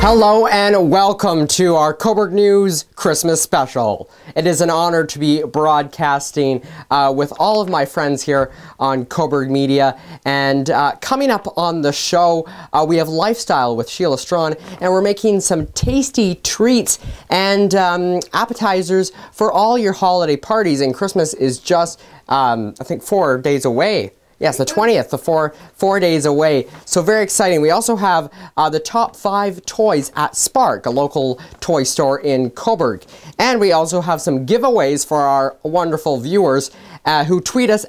Hello and welcome to our Cobourg News Christmas special. It is an honor to be broadcasting with all of my friends here on Cobourg Media. And coming up on the show, we have Lifestyle with Shelagh Straughan, and we're making some tasty treats and appetizers for all your holiday parties. And Christmas is just, I think, 4 days away. Yes, the 20th, the four days away. So very exciting. We also have the top 5 toys at Spark, a local toy store in Cobourg. And we also have some giveaways for our wonderful viewers who tweet us,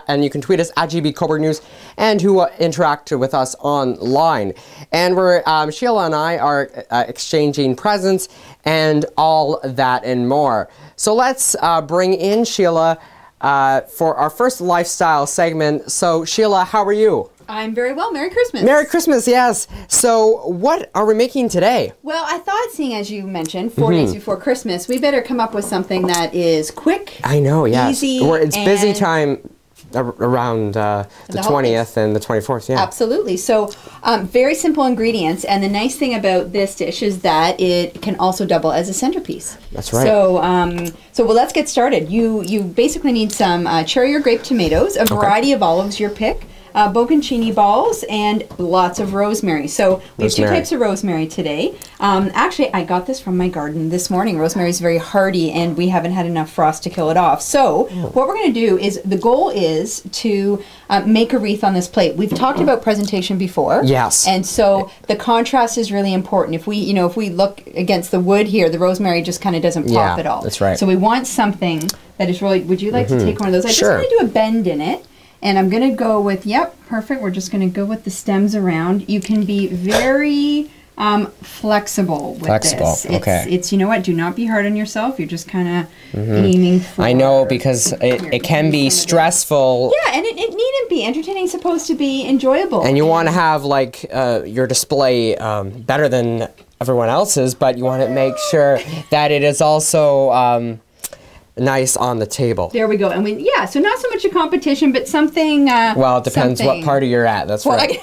and you can tweet us at GB Cobourg News, and who interact with us online. And we're, Sheila and I are exchanging presents and all that and more. So let's bring in Sheila for our first lifestyle segment. So Sheila, how are you? I'm very well. Merry Christmas. Merry Christmas, yes. So what are we making today? Well, I thought, seeing as you mentioned, 4 days before Christmas, we better come up with something that is quick, I know, yes. easy, it's busy time around the 20th and the 24th, yeah. Absolutely. So very simple ingredients, and the nice thing about this dish is that it can also double as a centerpiece. That's right. So well, let's get started. You basically need some cherry or grape tomatoes, a variety of olives, your pick, bocconcini balls, and lots of rosemary. So we have 2 types of rosemary today. Actually, I got this from my garden this morning. Rosemary is very hardy, and we haven't had enough frost to kill it off. So what we're going to do is, the goal is to make a wreath on this plate. We've talked about presentation before. Yes. And so the contrast is really important. If we look against the wood here, the rosemary just kind of doesn't pop at all. That's right. So we want something that is really, would you like to take one of those? I just want to do a bend in it. And I'm going to go with, yep, perfect. We're just going to go with the stems around. You can be very flexible with this. It's, you know what, do not be hard on yourself. You're just kind of aiming for... I know, because it can be stressful. Yeah, and it needn't be. Entertaining is supposed to be enjoyable. And you want to have, like, your display better than everyone else's, but you want to make sure that it is also... nice on the table. There we go. And so not so much a competition, but something... well, it depends what party you're at. That's right.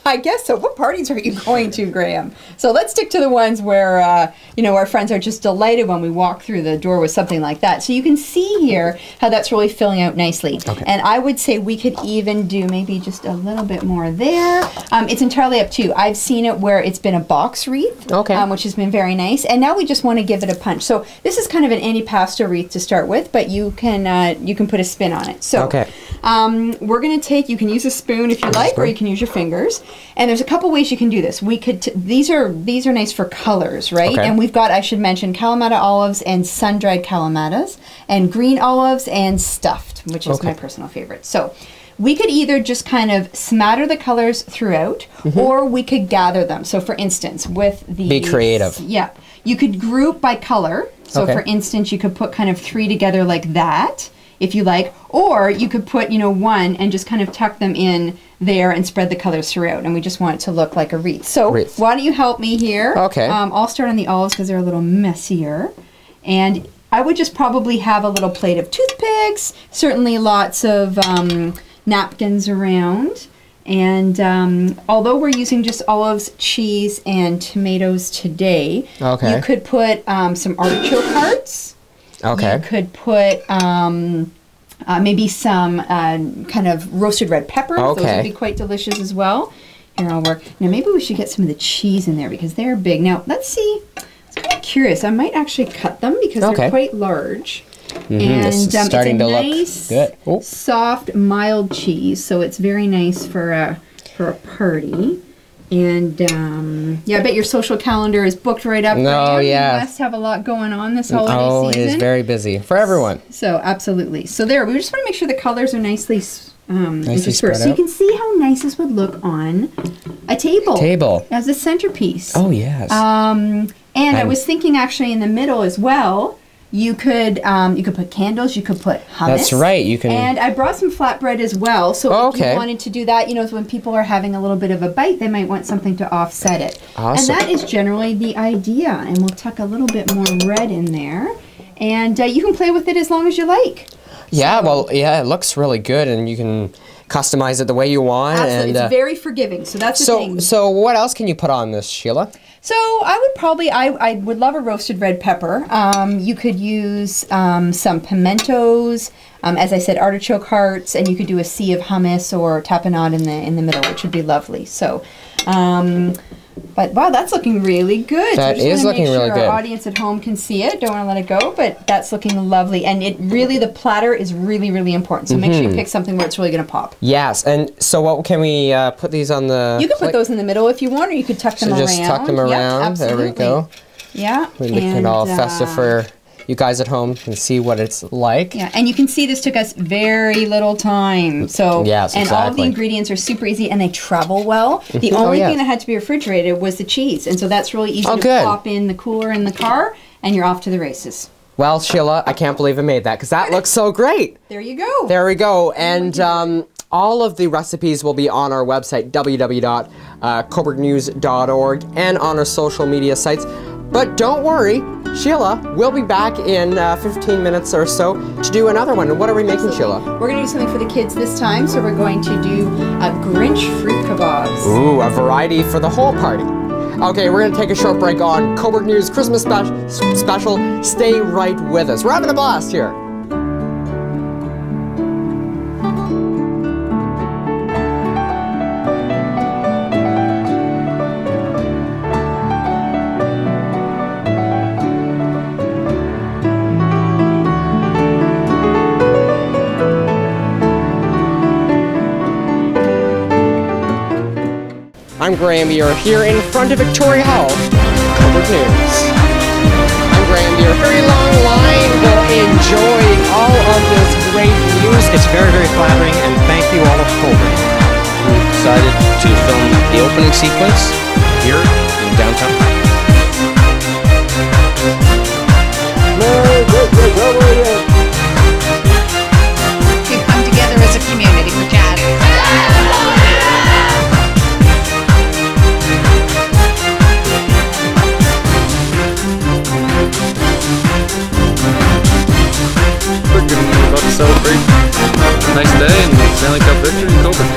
I guess so. What parties are you going to, Graham? So let's stick to the ones where, our friends are just delighted when we walk through the door with something like that. So you can see here how that's really filling out nicely. Okay. And I would say we could even do maybe just a little bit more there. It's entirely up to you. I've seen it where it's been a box wreath, which has been very nice. And now we just want to give it a punch. So this is kind of an Antipasto wreath to start with, but you can put a spin on it. So we're going to take, you can use a spoon if you like, or you can use your fingers. And there's a couple ways you can do this. We could these are nice for colors, right? And we've got, I should mention, Kalamata olives and sun-dried Kalamatas, and green olives and stuffed, which is my personal favorite. So we could either just kind of smatter the colors throughout, or we could gather them. So for instance, with the... Be creative. Yeah. You could group by color. So for instance, you could put kind of 3 together like that, if you like, or you could put, 1 and just kind of tuck them in there and spread the colors throughout, and we just want it to look like a wreath. So why don't you help me here? Okay. I'll start on the olives because they're a little messier, and I would just probably have a little plate of toothpicks, certainly lots of napkins around, and although we're using just olives, cheese, and tomatoes today, you could put some artichoke hearts. You could put maybe some kind of roasted red peppers. Those would be quite delicious as well. Here, I'll work. Now, maybe we should get some of the cheese in there because they're big. Now, let's see. I was kind of curious. I might actually cut them because they're quite large. And it's starting to nice, look good. Soft, mild cheese. So it's very nice for a party. And, I bet your social calendar is booked right up. No, You must have a lot going on this holiday season. It is very busy for everyone. So, absolutely. So there, we just want to make sure the colors are nicely spread out. So you can see how nice this would look on a table. As a centerpiece. Oh, yes. And I was thinking actually in the middle as well, you could put candles, you could put hummus. That's right, you can. And I brought some flatbread as well, so if you wanted to do that, when people are having a little bit of a bite, they might want something to offset it. Awesome. And that is generally the idea. And we'll tuck a little bit more red in there. And you can play with it as long as you like. Yeah, it looks really good, and you can customize it the way you want. Absolutely, and it's very forgiving, so that's the thing. So what else can you put on this, Sheila? So I would probably, I would love a roasted red pepper. You could use some pimentos, as I said, artichoke hearts, and you could do a sea of hummus or tapenade in the middle, which would be lovely. So, but wow, that's looking really good. That is looking really good. Our audience at home can see it. Don't want to let it go, but that's looking lovely. And it really, the platter is really, really important. So make sure you pick something where it's really going to pop. Yes, and so what can we put these on the? You can put those in the middle if you want, or you could tuck them around. Just tuck them around. Yep, there we go. Yeah. We make it all festive for you guys at home can see what it's like. Yeah, and you can see this took us very little time. So, yes, and all of the ingredients are super easy and they travel well. The only thing that had to be refrigerated was the cheese, and so that's really easy to pop in the cooler in the car, and you're off to the races. Well, Sheila, I can't believe I made that because that looks so great. There you go. There we go, and all of the recipes will be on our website, www.CobourgNews.org, and on our social media sites. But don't worry, Sheila, we'll be back in 15 minutes or so to do another one. And what are we making, Sheila? We're going to do something for the kids this time, so we're going to do Grinch fruit kebabs. Ooh, a variety for the whole party. Okay, we're going to take a short break on Cobourg News Christmas special. Stay right with us. We're having a blast here. I'm Graham. You're here in front of Victoria Hall, Cobourg News. I'm Graham. You're very long line, but enjoy all of this great news. It's very, very flattering, and thank you all of Cobourg. We decided to film the opening sequence here in downtown. We've come together as a community for jazz. About to celebrate a nice day and Stanley Cup victory in Cobourg.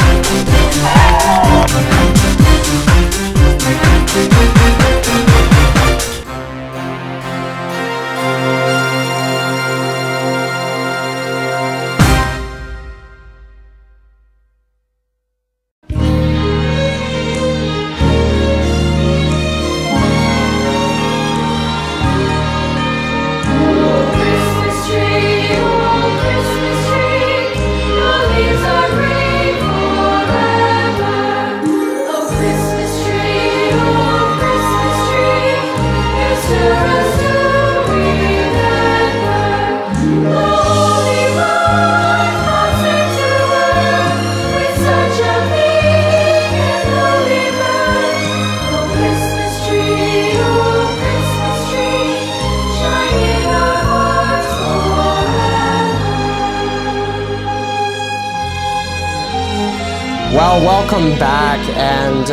Well, welcome back, and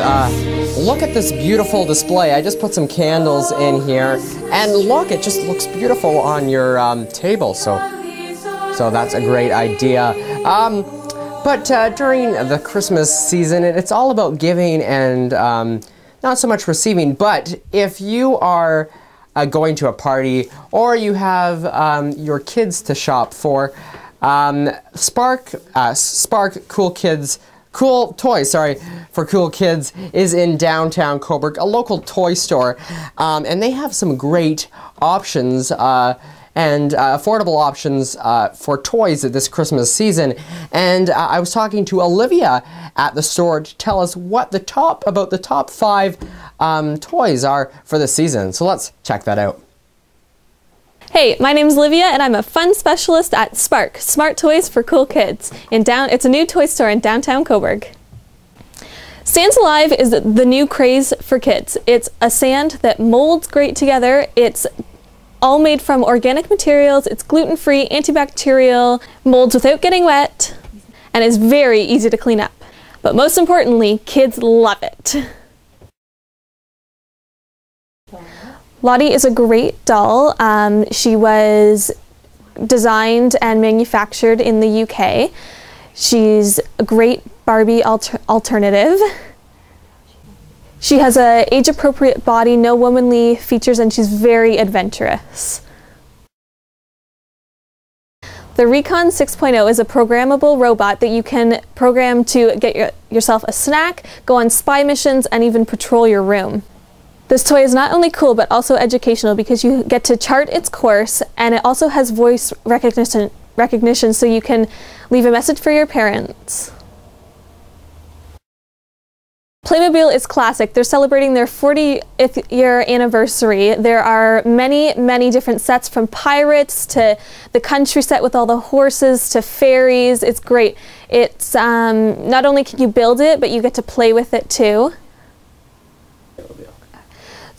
look at this beautiful display. I just put some candles in here, and look, it just looks beautiful on your table, so that's a great idea. But during the Christmas season, it's all about giving and not so much receiving, but if you are going to a party or you have your kids to shop for, Spark Cool Toys, for cool kids is in downtown Cobourg, a local toy store, and they have some great options and affordable options for toys at this Christmas season. And I was talking to Olivia at the store to tell us what about the top 5 toys are for this season. So let's check that out. Hey, my name's Olivia, and I'm a fun specialist at Spark, Smart Toys for Cool Kids. It's a new toy store in downtown Cobourg. Sands Alive is the new craze for kids. It's a sand that molds great together. It's all made from organic materials. It's gluten-free, antibacterial, molds without getting wet, and is very easy to clean up. But most importantly, kids love it. Lottie is a great doll. She was designed and manufactured in the UK. She's a great Barbie alternative. She has a age-appropriate body, no womanly features, and she's very adventurous. The Recon 6.0 is a programmable robot that you can program to get yourself a snack, go on spy missions, and even patrol your room. This toy is not only cool but also educational because you get to chart its course, and it also has voice recognition so you can leave a message for your parents. Playmobil is classic. They're celebrating their 40th year anniversary. There are many, many different sets, from pirates to the country set with all the horses to fairies. It's great. It's not only can you build it, but you get to play with it too.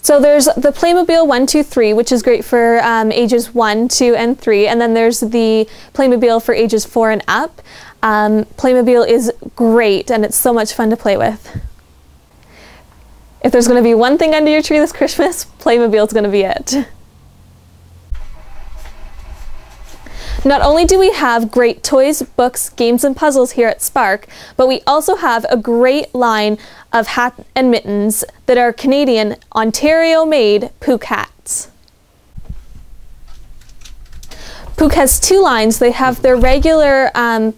So there's the Playmobil 1, 2, 3, which is great for ages 1, 2, and 3. And then there's the Playmobil for ages 4 and up. Playmobil is great, and it's so much fun to play with. If there's going to be one thing under your tree this Christmas, Playmobil is going to be it. Not only do we have great toys, books, games, and puzzles here at Spark, but we also have a great line of hats and mittens that are Canadian, Ontario-made Pook hats. Pook has two lines. They have their regular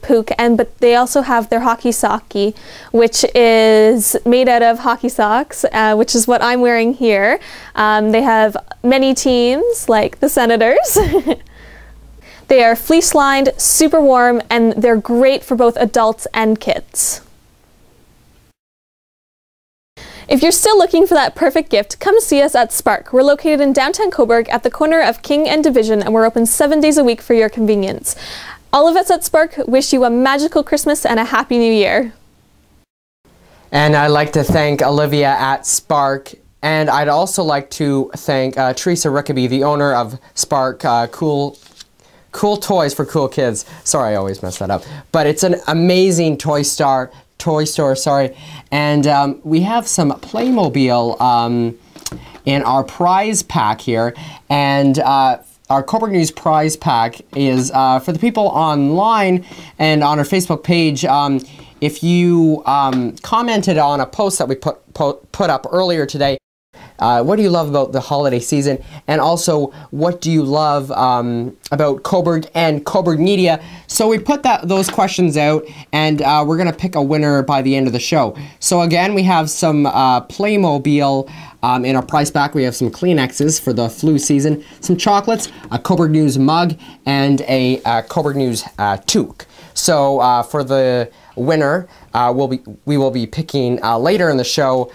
Pook, but they also have their hockey socky, which is made out of hockey socks, which is what I'm wearing here. They have many teams, like the Senators. They are fleece-lined, super warm, and they're great for both adults and kids. If you're still looking for that perfect gift, come see us at Spark. We're located in downtown Cobourg at the corner of King and Division, and we're open 7 days a week for your convenience. All of us at Spark wish you a magical Christmas and a Happy New Year. And I'd like to thank Olivia at Spark, and I'd also like to thank Teresa Rickaby, the owner of Spark Cool Toys for Cool Kids. Sorry, I always mess that up. But it's an amazing toy store, and we have some Playmobil in our prize pack here, and our Cobourg News prize pack is for the people online and on our Facebook page. If you commented on a post that we put up earlier today, what do you love about the holiday season? And also, what do you love about Cobourg and Cobourg Media? So we put those questions out, and we're going to pick a winner by the end of the show. So again, we have some Playmobil in our prize pack. We have some Kleenexes for the flu season, some chocolates, a Cobourg News mug, and a Cobourg News toque. So for the winner, we will be picking later in the show.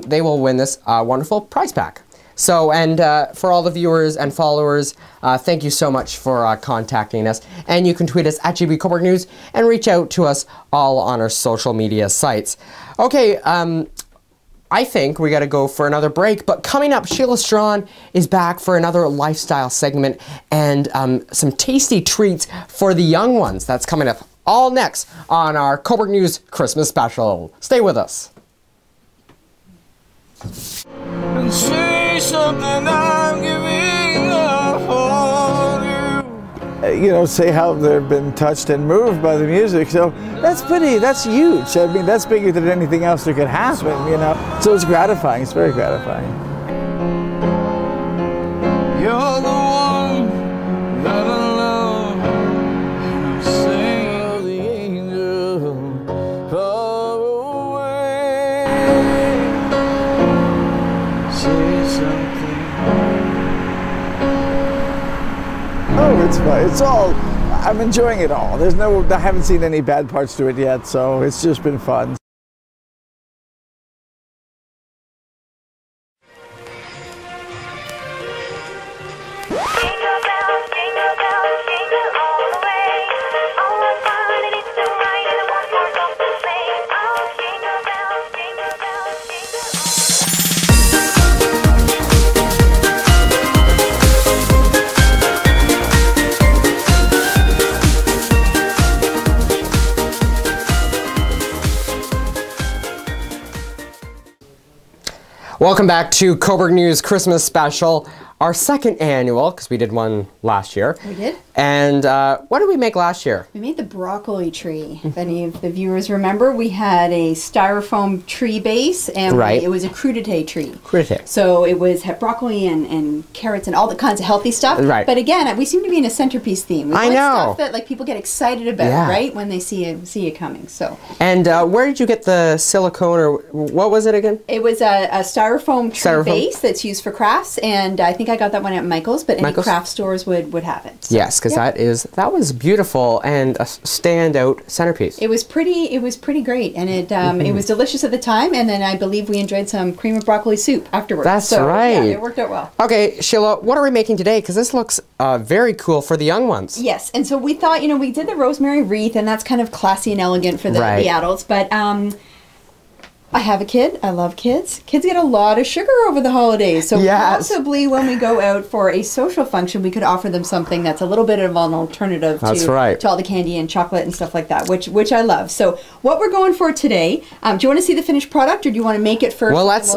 They will win this wonderful prize pack. So, and for all the viewers and followers, thank you so much for contacting us. And you can tweet us at GB Cobourg News and reach out to us all on our social media sites. Okay, I think we got to go for another break, but coming up, Shelagh Straughan is back for another lifestyle segment and some tasty treats for the young ones. That's coming up all next on our Cobourg News Christmas special. Stay with us. And say something, I'm giving up on you. You know, say how they've been touched and moved by the music. So that's huge. I mean, that's bigger than anything else that could happen, you know. So it's gratifying. It's very gratifying. You're the one that I love. And I sing the angel far away. Say something. Oh, it's fun. It's all, I'm enjoying it all. I haven't seen any bad parts to it yet, so it's just been fun. Welcome back to Cobourg News Christmas special. our second annual, because we did one last year. We did. And what did we make last year? We made the broccoli tree. If any of the viewers remember, we had a styrofoam tree base, and it was a crudité tree. Crudité. So it had broccoli and carrots and all the kinds of healthy stuff. Right. But again, we seem to be in a centerpiece theme. We want know. stuff that like people get excited about, right, when they see it coming. So. And where did you get the silicone, or what was it again? It was a styrofoam tree base that's used for crafts, and I think I got that one at Michael's, but any craft stores would have it. So, yes, because that was beautiful and a standout centerpiece. It was pretty great, and it was delicious at the time, and then I believe we enjoyed some cream of broccoli soup afterwards. That's right. Yeah, it worked out well. Okay, Sheila, what are we making today? Because this looks very cool for the young ones. Yes, and so we thought, we did the rosemary wreath, and that's kind of classy and elegant for the adults, but I have a kid. I love kids. Kids get a lot of sugar over the holidays. So possibly when we go out for a social function, we could offer them something that's a little bit of an alternative to all the candy and chocolate and stuff like that, which I love. So what we're going for today, do you want to see the finished product, or do you want to make it first? Well, let's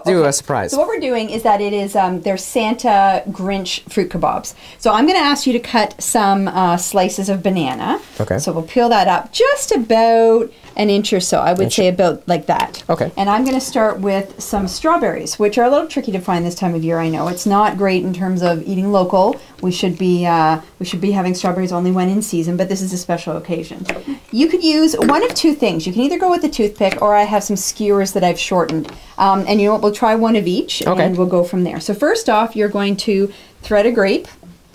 do a surprise. So what we're doing is that it is their Santa Grinch fruit kebabs. So I'm going to ask you to cut some slices of banana. Okay. So we'll peel that up just about an inch or so. I would say about like that. Okay. And I'm going to start with some strawberries, which are a little tricky to find this time of year. I know it's not great in terms of eating local. We should be having strawberries only when in season, but this is a special occasion. You could use one of two things. You can either go with a toothpick, or I have some skewers that I've shortened. And you know what? We'll try one of each, and we'll go from there. So first off, you're going to thread a grape,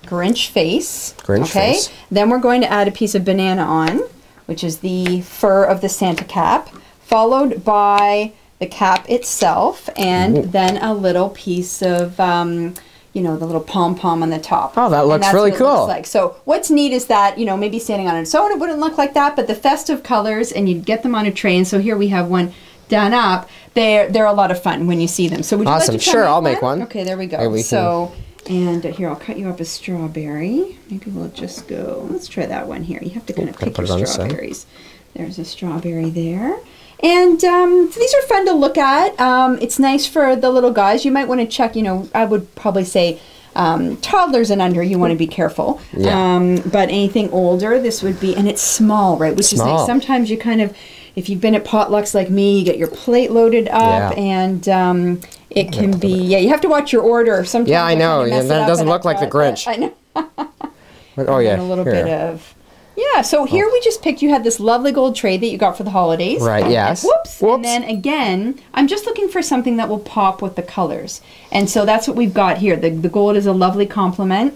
Grinch face. Grinch face. Then we're going to add a piece of banana on, which is the fur of the Santa cap, followed by the cap itself, and then a little piece of, the little pom-pom on the top. Oh, that looks really cool. Looks like. So what's neat is that, maybe standing on its own, it wouldn't look like that, but the festive colors, and you'd get them on a tray, and so here we have one done up. They're a lot of fun when you see them. So would you like to Sure, I'll make one. Okay, there we go. And here, I'll cut you up a strawberry. Maybe we'll just go, let's try that one here. You have to kind of pick your strawberries. There's a strawberry there. And so these are fun to look at. It's nice for the little guys. You might want to check, I would probably say toddlers and under, you want to be careful. Yeah. But anything older, this would be, and it's small, right? Which is nice. Sometimes you kind of, if you've been at potlucks like me, you get your plate loaded up, and it can be, you have to watch your order. Sometimes I know. And then it doesn't look like the Grinch. I know. Oh, yeah. A little bit of... Yeah, so here we just picked, you had this lovely gold tray that you got for the holidays. Right, yes. Whoops. And then again, I'm just looking for something that will pop with the colors. And so that's what we've got here. The gold is a lovely complement.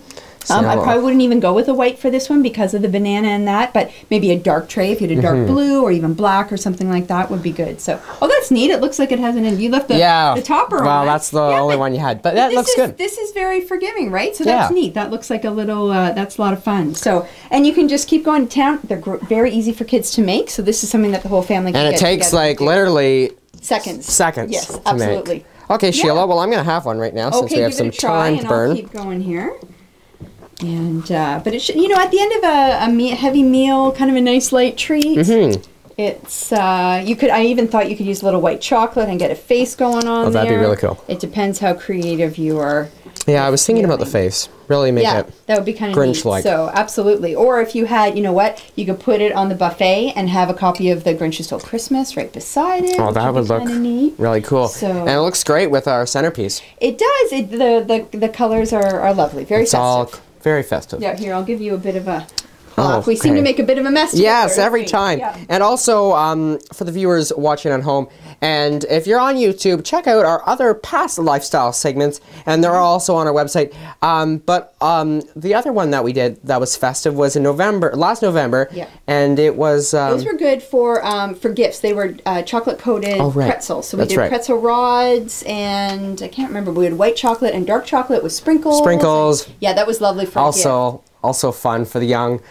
I probably wouldn't even go with a white for this one because of the banana and that, but maybe a dark tray, if you had a dark blue or even black or something like that, would be good. So, that's neat. It looks like it has you left the topper on. Well, that's the only one you had, but that looks good. This is very forgiving, right? So that's neat. That looks like a little, that's a lot of fun. So, and you can just keep going to town. They're very easy for kids to make, so this is something that the whole family can get together. And it takes like literally seconds. Yes, absolutely. Okay, Sheila, well, I'm going to have one right now since we have some time to burn. I'll keep going here. And but it should, at the end of a heavy meal, kind of a nice light treat. It's I even thought you could use a little white chocolate and get a face going on. That'd be really cool. It depends how creative you are. Yeah, I was thinking about the face. Really make it that would be kind of Grinch-like. Neat. So absolutely. Or if you had, you could put it on the buffet and have a copy of The Grinch Who Stole Christmas right beside it. Oh, that would look really cool. So, and it looks great with our centerpiece. It does. The colors are lovely. Very festive. All very festive. Yeah, here, I'll give you a bit of a... We seem to make a bit of a mess together. Yes, every time. Yeah. And also, for the viewers watching at home, and if you're on YouTube, check out our other past lifestyle segments, and they're also on our website. But the other one that we did that was festive was in last November, and it was... Those were good for gifts. They were chocolate-coated pretzels. So we did pretzel rods, and I can't remember, we had white chocolate and dark chocolate with sprinkles. Sprinkles. Yeah, that was lovely for a gift. Also fun for the young.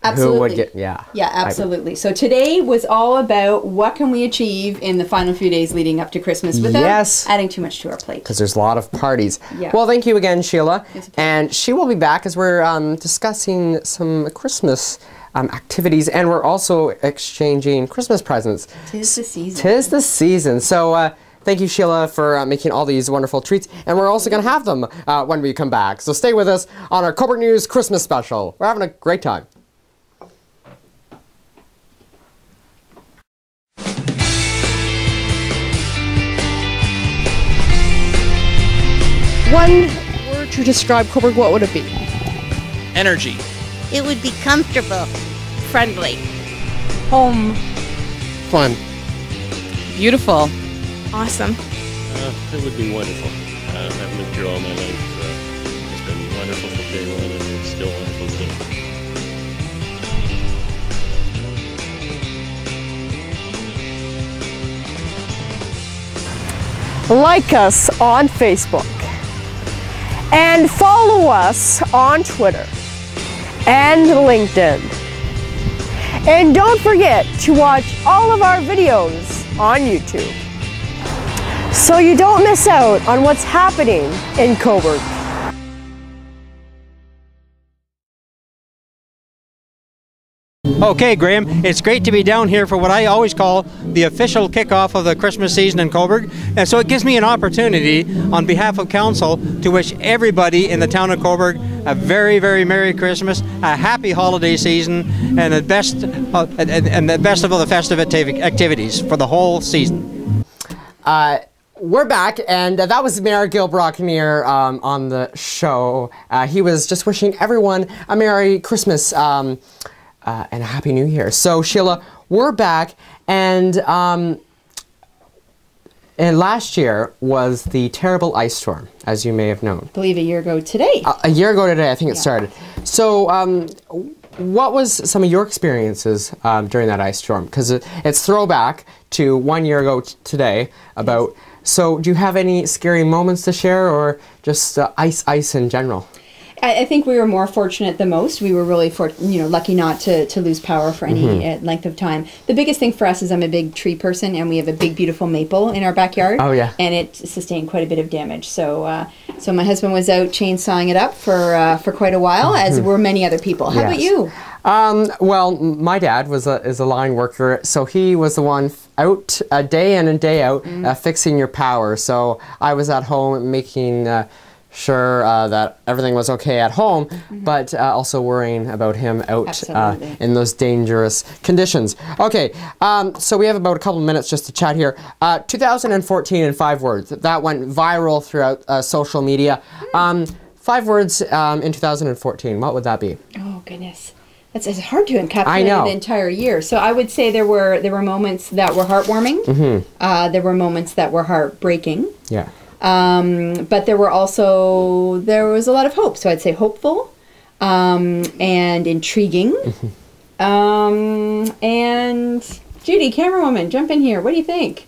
Absolutely. Who would get, yeah, absolutely. So today was all about what can we achieve in the final few days leading up to Christmas without adding too much to our plate. Because there's a lot of parties. Yeah. Well, thank you again, Sheila. And she will be back as we're discussing some Christmas activities, and we're also exchanging Christmas presents. 'Tis the season. 'Tis the season. So thank you, Sheila, for making all these wonderful treats. And we're also going to have them when we come back. So stay with us on our Cobourg News Christmas special. We're having a great time. One word to describe Cobourg, what would it be? Energy. It would be comfortable. Friendly. Home. Fun. Beautiful. Awesome. It would be wonderful. I've lived here all my life. It's been wonderful from day one, and it's still wonderful today. Like us on Facebook. And follow us on Twitter and LinkedIn. And don't forget to watch all of our videos on YouTube, so you don't miss out on what's happening in Cobourg. Okay, Graham, it's great to be down here for what I always call the official kickoff of the Christmas season in Cobourg. And so it gives me an opportunity on behalf of Council to wish everybody in the town of Cobourg a very, very Merry Christmas, a happy holiday season, and the best of all the festive activities for the whole season. We're back, and that was Mayor Gil Brockmere on the show. He was just wishing everyone a Merry Christmas and a Happy New Year. So, Sheila, we're back, and last year was the terrible ice storm, as you may have known. I believe a year ago today. A year ago today, I think it started. So, what was some of your experiences during that ice storm? Because it's throwback to 1 year ago today. So, do you have any scary moments to share, or just ice in general? I think we were more fortunate than most. We were really lucky not to lose power for any length of time. The biggest thing for us is I'm a big tree person, and we have a big, beautiful maple in our backyard. Oh, yeah. And it sustained quite a bit of damage. So so my husband was out chainsawing it up for quite a while, as were many other people. How about you? Well, my dad is a line worker, so he was the one out day in and day out fixing your power. So I was at home making sure that everything was okay at home, but also worrying about him out in those dangerous conditions. Okay, so we have about a couple of minutes just to chat here. 2014 in 5 words. That went viral throughout social media. 5 words in 2014. What would that be? Oh, goodness. It's hard to encapsulate the entire year. So I would say there were moments that were heartwarming. There were moments that were heartbreaking. Yeah. But there was a lot of hope. So I'd say hopeful, and intriguing. And Judy, camerawoman, jump in here. What do you think?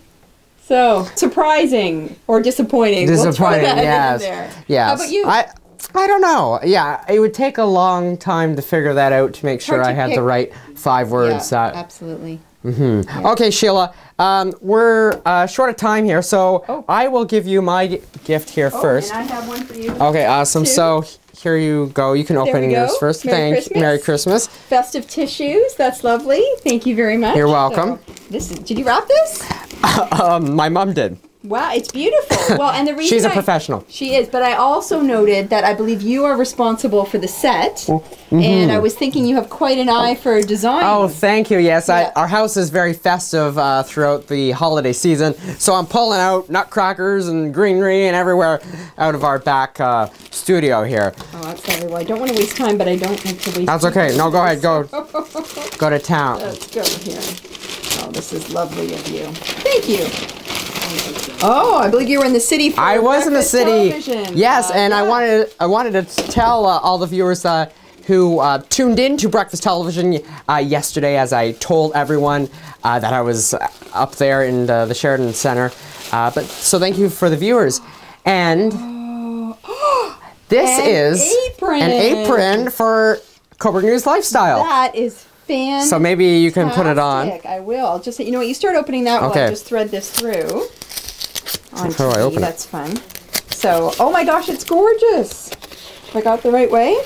So, surprising or disappointing? Disappointing, we'll yes. Yes. How about you? I don't know. Yeah, it would take a long time to figure that out to make sure I had the right 5 words. Yeah, absolutely. Yeah. Okay, Sheila, we're short of time here, so I will give you my gift here first. And I have one for you. Okay, awesome. Too. So here you go. You can open yours first. Merry Christmas. Festive tissues. That's lovely. Thank you very much. You're welcome. So, did you wrap this? My mom did. Wow, it's beautiful. Well, and the reason she's a professional. She is, but I also noted that I believe you are responsible for the set, and I was thinking you have quite an eye for design. Oh, thank you. Yes, our house is very festive throughout the holiday season, so I'm pulling out nutcrackers and greenery and everywhere out of our back studio here. Oh, that's lovely. Well, I don't want to waste time, but I don't want to waste. That's okay. No, go ahead. Go to town. Let's go here. Oh, this is lovely of you. Thank you. Oh, I believe you were in the city for I was in the city. Television. Yes, and I wanted to tell all the viewers who tuned in to Breakfast Television yesterday, as I told everyone that I was up there in the Sheridan Center. So thank you for the viewers. And this is an apron for Cobourg News Lifestyle. That is fantastic. So maybe you can put it on. I will. Just you know what, you start opening that one. Just thread this through. How do I open it? That's fun. So, oh my gosh, it's gorgeous. Have I got the right way?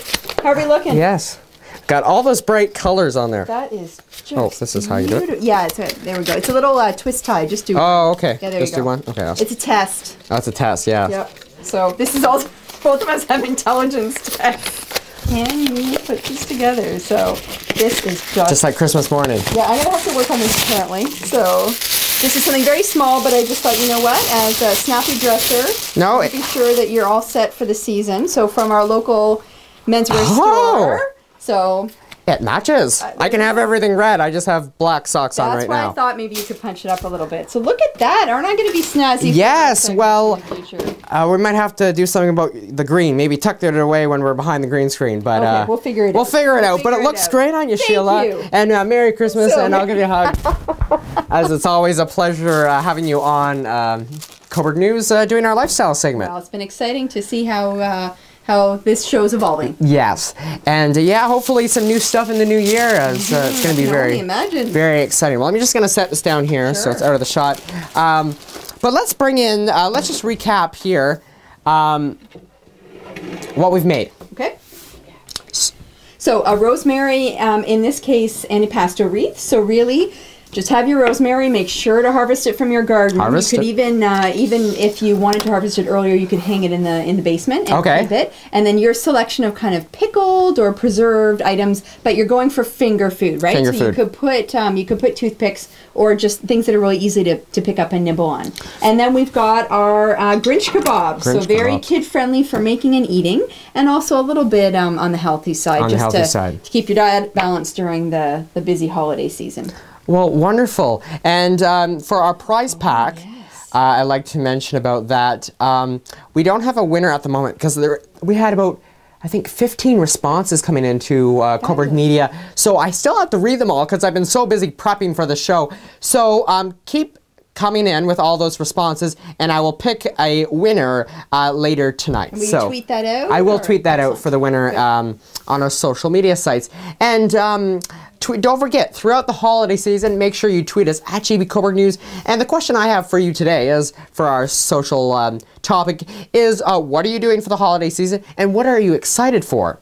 How are we looking? Yes. Got all those bright colors on there. That is Oh, this is how you do it? Yeah, there we go. It's a little twist tie. Just do Oh, okay. Yeah, there Just you go. do one? Okay. Awesome. It's a test. Oh, it's a test, yeah. Yep. So this is also, both of us have intelligence tests. Can we put this together? So this is just like Christmas morning. Yeah, I'm gonna have to work on this apparently. So this is something very small, but I just thought, you know what, as a snappy dresser, be sure that you're all set for the season. So from our local menswear store. So it matches. I can have everything red. I just have black socks on right now. That's why I thought maybe you could punch it up a little bit. So look at that. Aren't I going to be snazzy? Yes. Well, we might have to do something about the green. Maybe tuck it away when we're behind the green screen. But okay, we'll figure it out. We'll figure it out. But it looks great on you, Sheila. Thank you. And Merry Christmas. And I'll give you a hug. As it's always a pleasure having you on Cobourg News doing our lifestyle segment. Well, it's been exciting to see how this show's evolving. Yes, and yeah, hopefully some new stuff in the new year. As it's going to be very exciting. Well, I'm just going to set this down here so it's out of the shot. But let's bring in. Let's just recap here what we've made. Okay. So a rosemary, in this case, Antipasto wreath. So really, just have your rosemary. Make sure to harvest it from your garden. You could even if you wanted to harvest it earlier, you could hang it in the basement and keep it. And then your selection of kind of pickled or preserved items, but you're going for finger food, right? Finger food. You could put toothpicks or just things that are really easy to pick up and nibble on. And then we've got our Grinch kebabs. So very kid friendly for making and eating, and also a little bit on the healthy side, to keep your diet balanced during the busy holiday season. Well, wonderful. And for our prize pack, I'd like to mention about that. We don't have a winner at the moment because we had about, I think, 15 responses coming into Cobourg Media. So I still have to read them all because I've been so busy prepping for the show. So keep coming in with all those responses, and I will pick a winner later tonight. Will you tweet that out? I will tweet that out for the winner on our social media sites. And don't forget, throughout the holiday season, make sure you tweet us at GB Cobourg News. And the question I have for you today is, for our social topic, is what are you doing for the holiday season, and what are you excited for?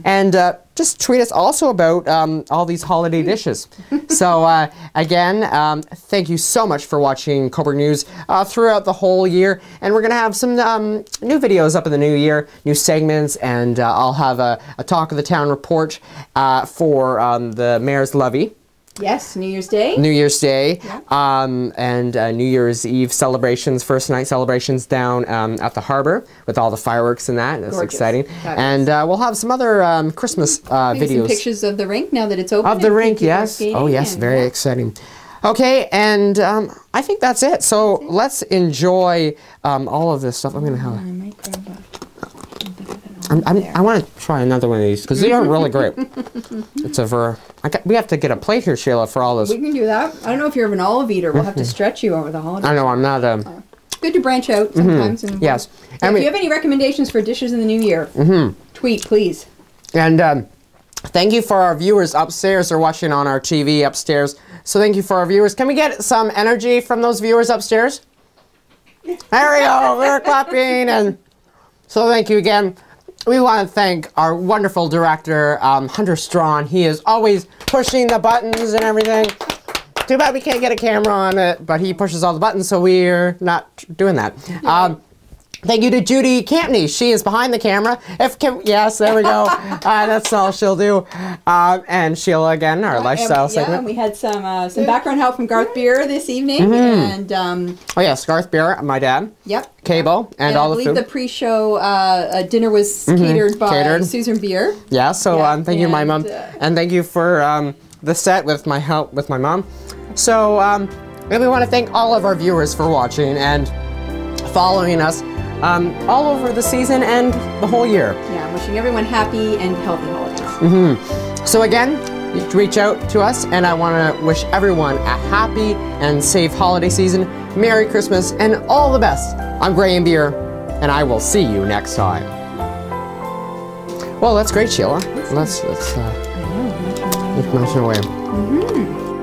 And just tweet us also about all these holiday dishes. So again, thank you so much for watching Cobourg News throughout the whole year. And we're going to have some new videos up in the new year, new segments, and I'll have a Talk of the Town report for the Mayor's Levy. Yes, New Year's Day. New Year's Day, and New Year's Eve celebrations, first night celebrations down at the harbor with all the fireworks and that. That's exciting. And we'll have some other Christmas videos. Some pictures of the rink now that it's open. Of the rink, yes. Oh, yes, very exciting. Okay, and I think that's it. So let's enjoy all of this stuff. I'm going to have. I want to try another one of these because they are really great. It's we have to get a plate here, Sheila, for all this. We can do that. I don't know if you're an olive eater. We'll have to stretch you over the holidays. I know, I'm not good to branch out sometimes. And yes. If you have any recommendations for dishes in the new year, tweet, please. And thank you for our viewers upstairs. They're watching on our TV upstairs. So thank you for our viewers. Can we get some energy from those viewers upstairs? There we go. We're clapping. And so thank you again. We want to thank our wonderful director, Hunter Straughan. He is always pushing the buttons and everything. Too bad we can't get a camera on it, but he pushes all the buttons, so we're not doing that. Thank you to Judy Campney. She is behind the camera. Yes, there we go. That's all she'll do. And Sheila, again, our lifestyle segment. And we had some background help from Garth Beer this evening. And oh yes, Garth Beer, my dad. Yep. Cable and all the food. I believe the pre-show dinner was catered by Susan Beer. Yeah. So thank you, my mom, and thank you for the set with my help with my mom. So we want to thank all of our viewers for watching and following us. All over the season and the whole year. Yeah, wishing everyone happy and healthy holidays. So again, you reach out to us, and I want to wish everyone a happy and safe holiday season, Merry Christmas, and all the best. I'm Graham Beer, and I will see you next time. Well, that's great, Sheila. Let's mention away.